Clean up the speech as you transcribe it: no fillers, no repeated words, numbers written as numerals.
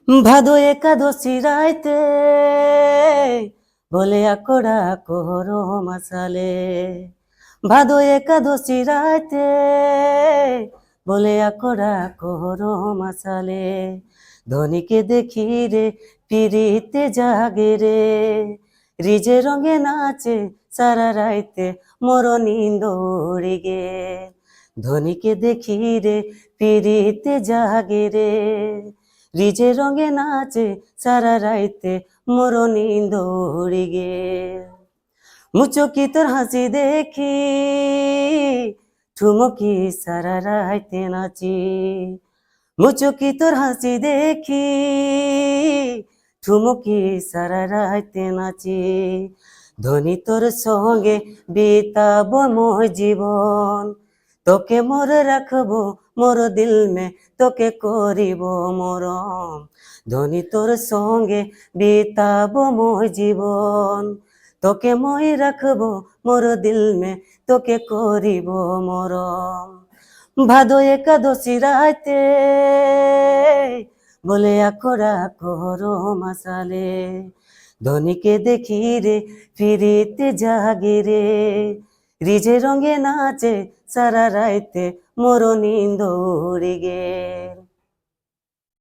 ভাদো একাদশী রাইতে বলে আকড়া কোহর মাসালে। ভাদো একাদশী রাইতে বলে আকড়া কোহর মাসালে। ধনীকে দেখি রে পিরিতে জাগে রে, রিজে রঙে নাচে সারা রাইতে মোর নিন্দ উড়ি গে। ধনীকে দেখি রে পিরিতে জাগে রে, রিজে রঙে নাচে সারা রাইতে মোর নিন্দ উড়ি গে। মুচকি তোর হাসি দেখি ঠুমকি সারা রাইতে নাচি। মুচকি তোর হাসি দেখি ঠুমকি সারা রাইতে নাচি। ধনী তোর সঙ্গে বিতাব মোর জীবন, তোকে মোরে রাখবো মোর দিল মে, তোকে করিব মরম। ধনী তোর সঙ্গে বিতাব মোর জীবন, তোকে মই রাখবো মোর দিল মে, তোকে করিব মরম। ভাদো একাদশী রাইতে বলে আকড়া কোহর মাসালে। ধনীকে দেখি রে ফিরিতে জাগে রে, রিজে রঙে নাচে সারা রাইতে মোর নিন্দ উড়ি গে।